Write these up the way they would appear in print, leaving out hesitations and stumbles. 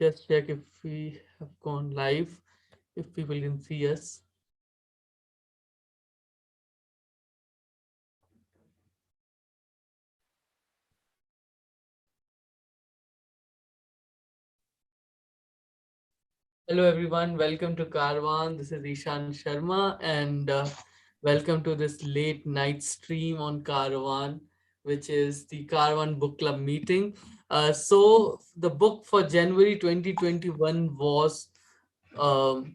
Just check if we have gone live, if people can see us. Hello, everyone. Welcome to Karwaan. This is Ishan Sharma, and welcome to this late night stream on Karwaan, which is the Karwaan Book Club meeting. So, the book for January 2021 was um,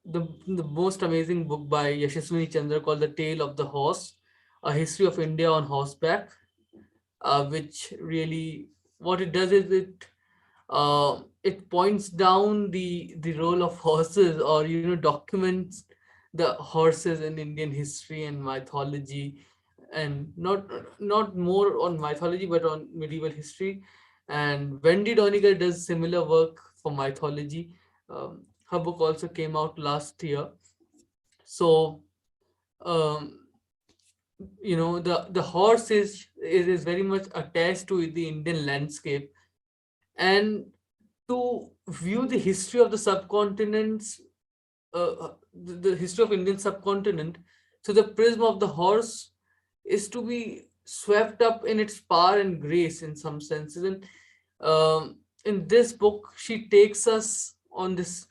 the most amazing book by Yashaswini Chandra called The Tale of the Horse, A History of India on Horseback, which really, what it does is it points down the role of horses, or documents the horses in Indian history and mythology, and not more on mythology but on medieval history. And Wendy Doniger does similar work for mythology. Her book also came out last year. So um, the horse is very much attached to the Indian landscape, and to view the history of the subcontinents, the history of Indian subcontinent through the prism of the horse is to be swept up in its power and grace in some senses. And in this book, she takes us on this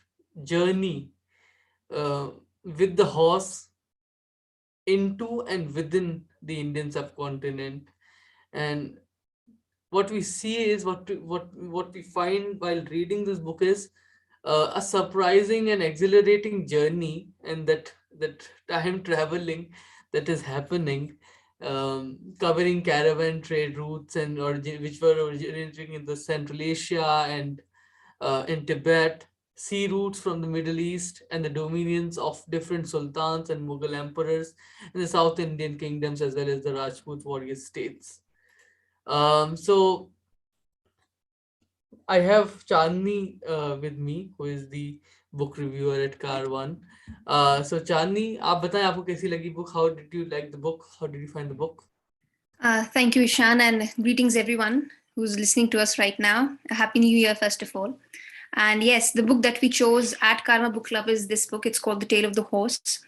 journey uh, with the horse into and within the Indian subcontinent. And what we see is what we find while reading this book is a surprising and exhilarating journey, and that time traveling that is happening, covering caravan trade routes and which were originating in the Central Asia and in Tibet, sea routes from the Middle East, and the dominions of different sultans and Mughal emperors in the South Indian kingdoms, as well as the Rajput warrior states. So I have Chandni with me, who is the book reviewer at Karwan. So Chandni, आप बताएं आपको कैसी लगी book? How did you like the book? How did you find the book? Thank you, Ishan, and greetings everyone who's listening to us right now. A Happy New Year, first of all. And yes, the book that we chose at Karma Book Club is this book. It's called The Tale of the Horse.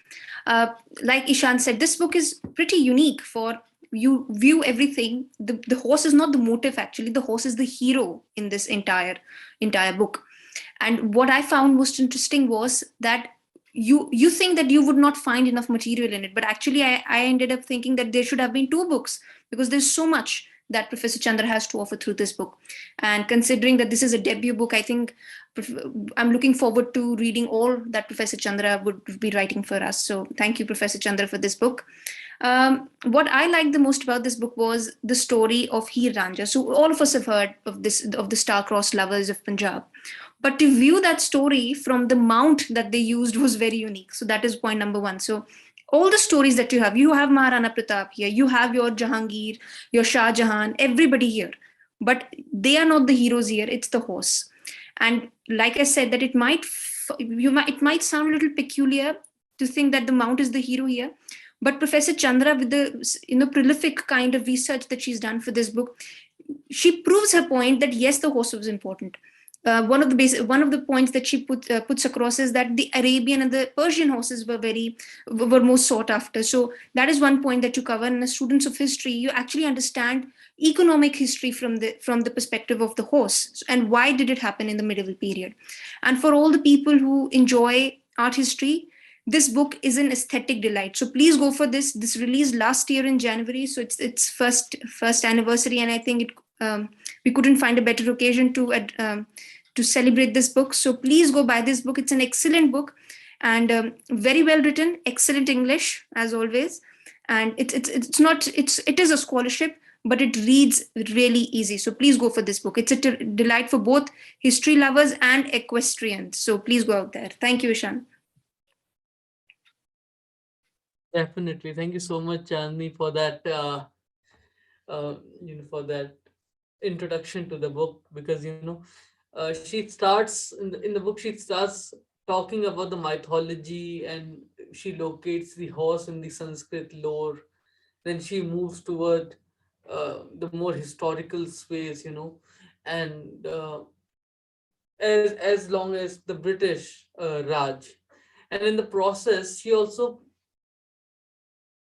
Uh, like Ishan said, this book is pretty unique for you view everything. The horse is not the motive, actually. The horse is the hero in this entire book. And what I found most interesting was that you think that you would not find enough material in it, but actually I ended up thinking that there should have been two books because there's so much that Professor Chandra has to offer through this book. And considering that this is a debut book, I think I'm looking forward to reading all that Professor Chandra would be writing for us. So thank you, Professor Chandra, for this book. What I liked the most about this book was the story of Heer Ranja. So all of us have heard of this, of the star-crossed lovers of Punjab, but to view that story from the mount that they used was very unique. So that is point number one. So all the stories that you have Maharana Pratap here, you have your Jahangir, your Shah Jahan, everybody here, but they are not the heroes here. It's the horse. And like I said, that it might sound a little peculiar to think that the mount is the hero here, but Professor Chandra, with the prolific kind of research that she's done for this book, she proves her point that yes, the horse was important. One of the points that she puts across is that the Arabian and the Persian horses were most sought after. So that is one point that you cover. And as students of history, you actually understand economic history from the perspective of the horse and why did it happen in the medieval period. And for all the people who enjoy art history, this book is an aesthetic delight. So please go for this. This released last year in January, so it's its first anniversary, and I think we couldn't find a better occasion to celebrate this book. So please go buy this book. It's an excellent book and very well written, excellent English as always, and it is a scholarship, but it reads really easy. So please go for this book. It's a delight for both history lovers and equestrians. So please go out there. Thank you, Ishan. Definitely. Thank you so much, Chandni, for that. For that introduction to the book, because she starts in the book. She starts talking about the mythology, and she locates the horse in the Sanskrit lore. Then she moves toward the more historical space, and as long as the British Raj. And in the process, she also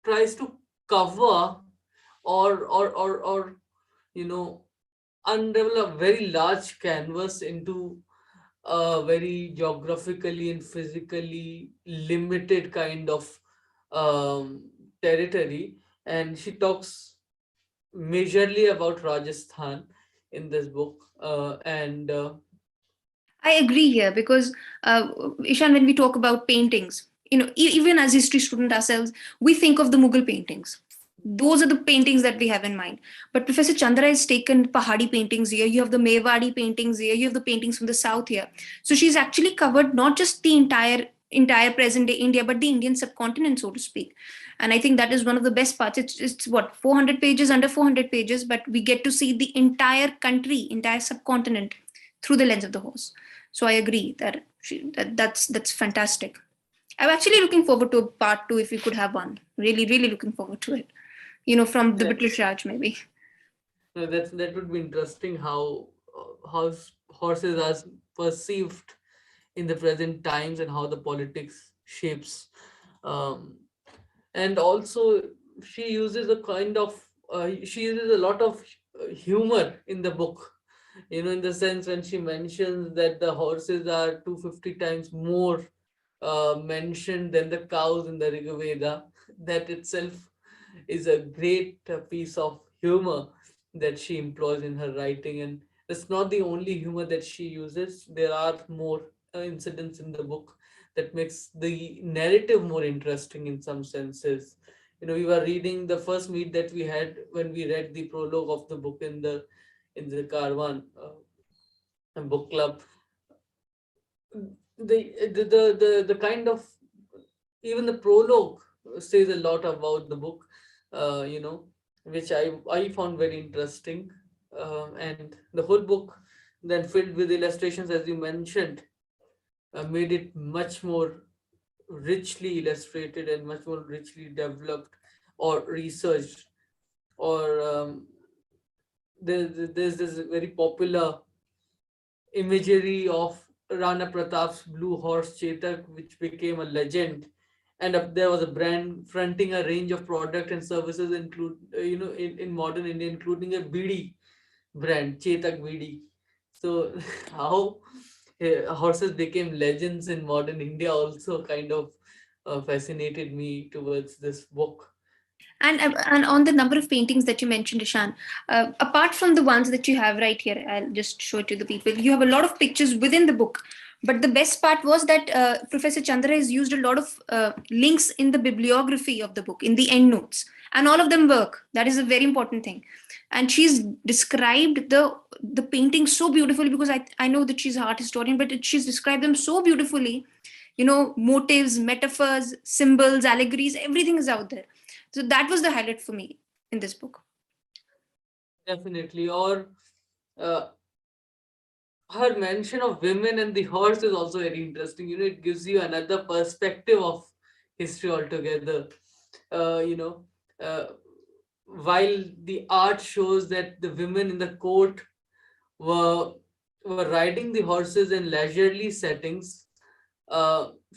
tries to cover or you know unravel a very large canvas into a very geographically and physically limited kind of um, territory. And she talks majorly about Rajasthan in this book. And I agree here because Ishan, when we talk about paintings, even as history student ourselves, we think of the Mughal paintings. Those are the paintings that we have in mind. But Professor Chandra has taken Pahadi paintings here. You have the Mewadi paintings here. You have the paintings from the south here. So she's actually covered not just the entire present day India, but the Indian subcontinent, so to speak. And I think that is one of the best parts. It's what 400 pages, under 400 pages, but we get to see the entire country, entire subcontinent through the lens of the horse. So I agree that that's fantastic. I'm actually looking forward to a part two if we could have one. Really, really looking forward to it. From the British Raj, maybe. that would be interesting how horses are perceived in the present times and how the politics shapes. Um, and also, she uses a kind of she uses a lot of humor in the book. In the sense when she mentions that the horses are 250 times more mentioned than the cows in the Rigveda. That itself is a great piece of humor that she employs in her writing. And it's not the only humor that she uses. There are more incidents in the book that makes the narrative more interesting in some senses. We were reading the first meet that we had when we read the prologue of the book in the Karwaan book club. The kind of, even the prologue says a lot about the book, which I found very interesting. And the whole book then filled with illustrations, as you mentioned, made it much more richly illustrated and much more richly developed or researched. Or there's this very popular imagery of Rana Pratap's blue horse Chetak, which became a legend. And there was a brand fronting a range of product and services, in modern India, including a BD brand, Chetak BD. So, how horses became legends in modern India also kind of fascinated me towards this book. And on the number of paintings that you mentioned, Ishan, apart from the ones that you have right here, I'll just show it to the people. You have a lot of pictures within the book. But the best part was that Professor Chandra has used a lot of links in the bibliography of the book, in the end notes, and all of them work. That is a very important thing. And she's described the painting so beautifully, because I know that she's an art historian, but she's described them so beautifully. Motives, metaphors, symbols, allegories, everything is out there. So that was the highlight for me in this book. Definitely. Or uh, her mention of women and the horse is also very interesting. It gives you another perspective of history altogether. uh, you know uh, while the art shows that the women in the court were were riding the horses in leisurely settings,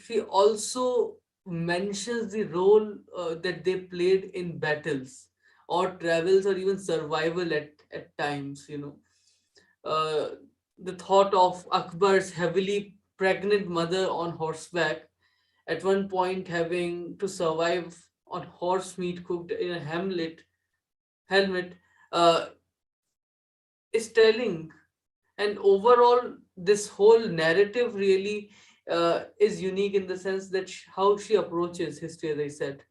she also mentions the role that they played in battles or travels or even survival at times. uh, the thought of Akbar's heavily pregnant mother on horseback, at one point having to survive on horse meat cooked in a helmet, uh, is telling. And overall, this whole narrative really is unique in the sense that how she approaches history, as I said.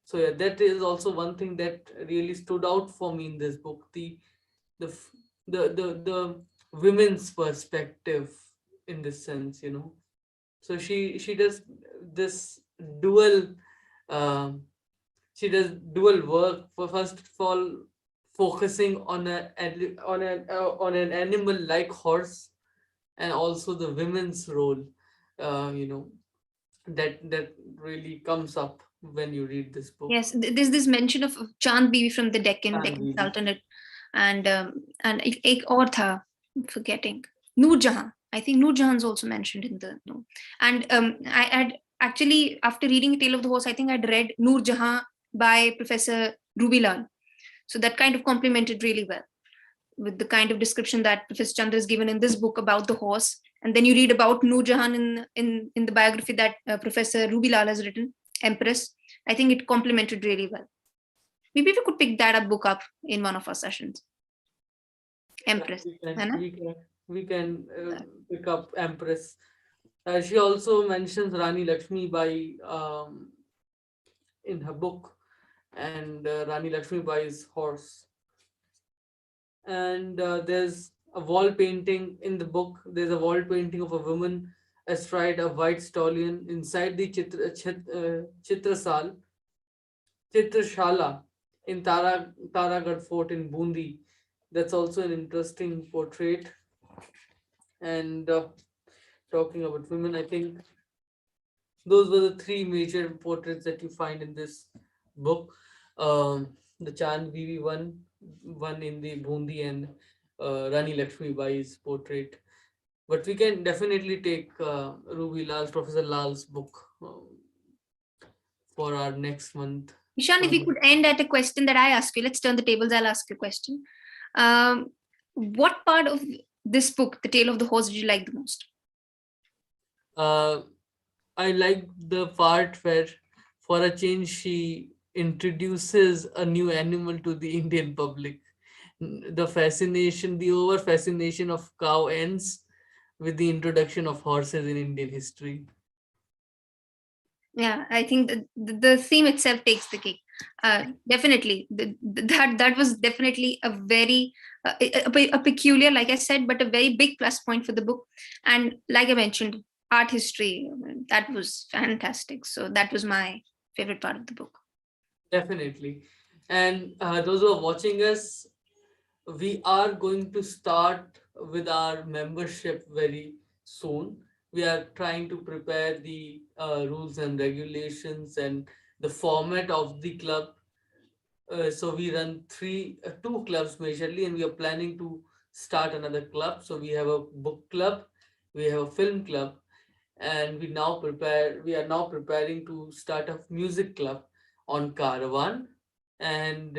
So yeah, that is also one thing that really stood out for me in this book. The f- the women's perspective in this sense. So she does this dual um, she does dual work. For first of all, focusing on an animal like horse, and also the women's role, you know that really comes up when you read this book. Yes, there's this mention of Chand Bibi from the Deccan And really, Sultanate, and एक और था. forgetting. Noor Jahan. I think Noor Jahan's also mentioned in the no. And I had actually, after reading Tale of the Horse, I think I'd read Noor Jahan by Professor Ruby Lal. So that kind of complemented really well with the kind of description that Professor Chandra has given in this book about the horse. And then you read about Noor Jahan in the biography that Professor Ruby Lal has written, Empress. I think it complemented really well. Maybe we could pick that up book up in one of our sessions. Yeah, Empress. we can है ना? we can we can pick up Empress. She also mentions Rani Lakshmi by in her book, and Rani Lakshmi Bai's horse. And there's a wall painting in the book. There's a wall painting of a woman astride a white stallion inside the Chitrashala in Taragarh Fort in Bundi. That's also an interesting portrait. And talking about women, I think those were the three major portraits that you find in this book. The Chand Bibi one in the Bundi, and Rani Lakshmi Bai's portrait. But we can definitely take Ruby Lal's, Professor Lal's book for our next month. Ishan, if we could end at a question that I ask you, let's turn the tables. I'll ask you a question. What part of this book, The Tale of the Horse, did you like the most? Uh, I like the part where, for a change, she introduces a new animal to the Indian public. The fascination, the over fascination of cow ends with the introduction of horses in Indian history. Yeah, I think the theme itself takes the cake. Definitely, that was definitely a very a peculiar, like I said, but a very big plus point for the book. And like I mentioned, art history, that was fantastic. So that was my favorite part of the book. Definitely. And those who are watching us, we are going to start with our membership very soon. We are trying to prepare the rules and regulations and the format of the club. So we run two clubs majorly, and we are planning to start another club. So we have a book club, we have a film club, and we are now preparing to start a music club on Karwaan. And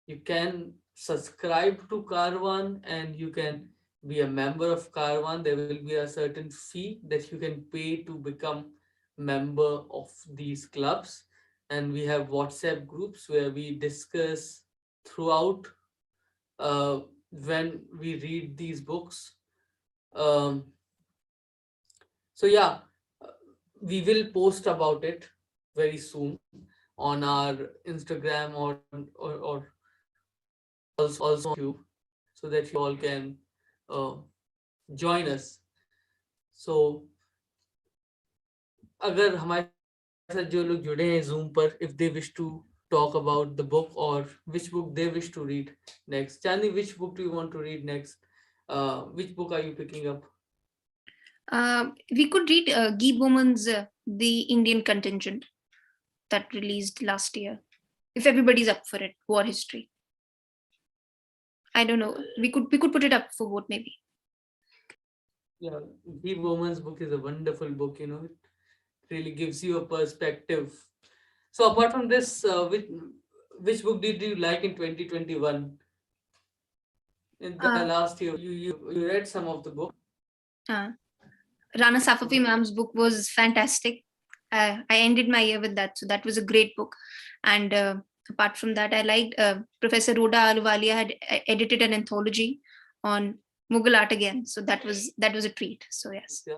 you can subscribe to Karwaan, and you can be a member of Karwaan. There will be a certain fee that you can pay to become member of these clubs. And we have WhatsApp groups where we discuss throughout uh, when we read these books. Um, so yeah, uh, we will post about it very soon on our Instagram or also on YouTube, so that you all can uh, join us. So अगर हमारे साथ जो लोग जुड़े हैं Zoom पर, if they wish to talk about the book or which book they wish to read next. Chandi, which book do you want to read next? Which book are you picking up? We could read Guy Bowman's The Indian Contingent that released last year. If everybody's up for it, war history. I don't know. We could put it up for vote maybe. Yeah, Guy Bowman's book is a wonderful book. It really gives you a perspective. So apart from this, which book did you like in 2021? In the Uh, last year, you read some of the book. uh, Rana Safavi ma'am's book was fantastic. I ended my year with that, so that was a great book. And apart from that, I liked Professor Rhoda Ahluwalia had edited an anthology on Mughal art again, so that was a treat. So yes. Yeah.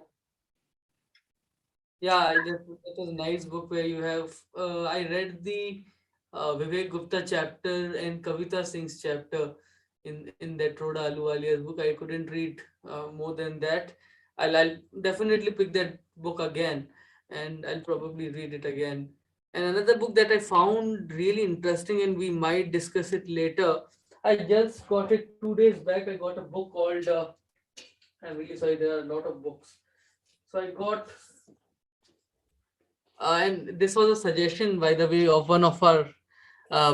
Yeah, that was a nice book where you have. I read the Vivek Gupta chapter and Kavita Singh's chapter in that Rhoda Ahluwalia's book. I couldn't read more than that. I'll definitely pick that book again, and I'll probably read it again. And another book that I found really interesting, and we might discuss it later. I just got it 2 days back. I got a book called. I'm really sorry. There are a lot of books. So I got and this was a suggestion, by the way, of one of our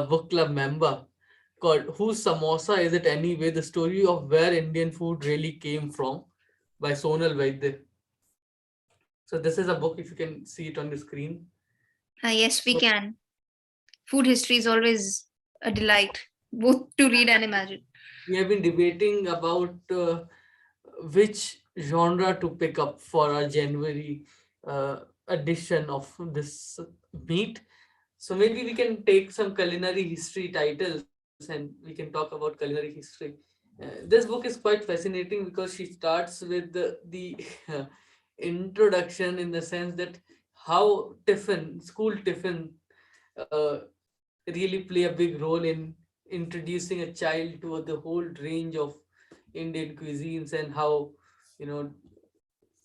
book club member called Whose Samosa Is It Anyway? The Story of Where Indian Food Really Came From by Sonal Vaidya. So this is a book, if you can see it on the screen. Yes, we So can. Food history is always a delight, both to read and imagine. we have been debating about which genre to pick up for our January edition of this meet. So maybe we can take some culinary history titles and we can talk about culinary history. This book is quite fascinating because she starts with the introduction, in the sense that how school tiffin, uh, really play a big role in introducing a child to the whole range of Indian cuisines, and how, you know,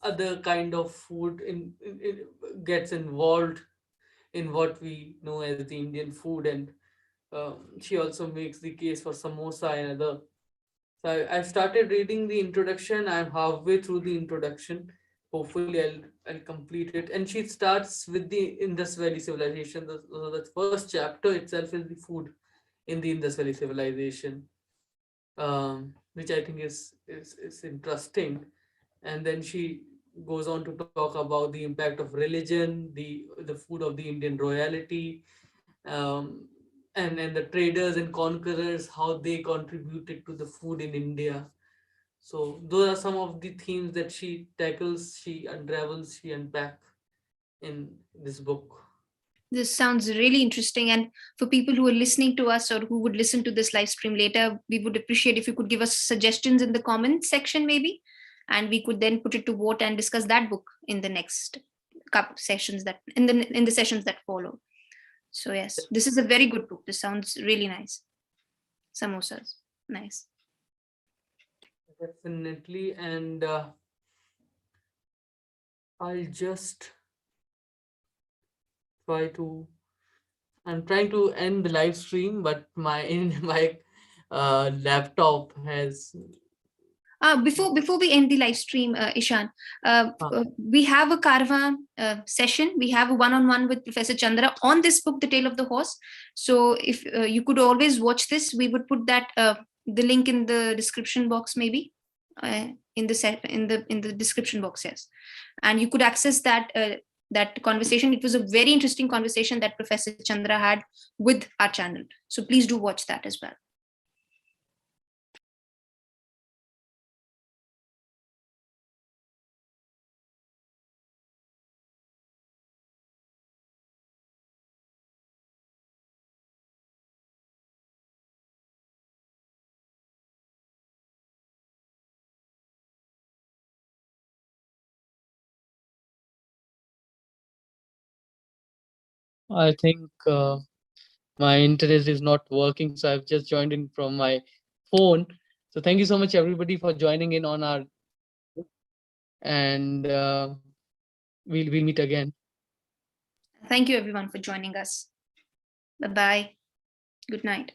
other kind of food gets involved in what we know as the Indian food. And she also makes the case for samosa and other. So I started reading the introduction. I'm halfway through the introduction. Hopefully, I'll complete it. And she starts with the Indus Valley civilization. The first chapter itself is the food in the Indus Valley civilization, which I think is interesting. And then she goes on to talk about the impact of religion, the food of the Indian royalty, um, and the traders and conquerors, how they contributed to the food in India. So those are some of the themes that she tackles, she unravels, she unpacks in this book. This sounds really interesting. And for people who are listening to us or who would listen to this live stream later, we would appreciate if you could give us suggestions in the comments section, maybe. And we could then put it to vote and discuss that book in the next couple sessions that in the sessions that follow. So yes, this is a very good book. This sounds really nice. Samosas. Nice. Definitely. And I'll just try to I'm trying to end the live stream, but my in my laptop has Before we end the live stream, Ishan, we have a Karwaan session. We have a one-on-one with Professor Chandra on this book, The Tale of the Horse. So if you could always watch this, we would put that the link in the description box, maybe in the in the description box. Yes, and you could access that conversation. It was a very interesting conversation that Professor Chandra had with our channel. So please do watch that as well. I think my internet is not working, so I've just joined in from my phone. So thank you so much, everybody, for joining in on our, and we'll meet again. Thank you, everyone, for joining us. Bye bye. Good night.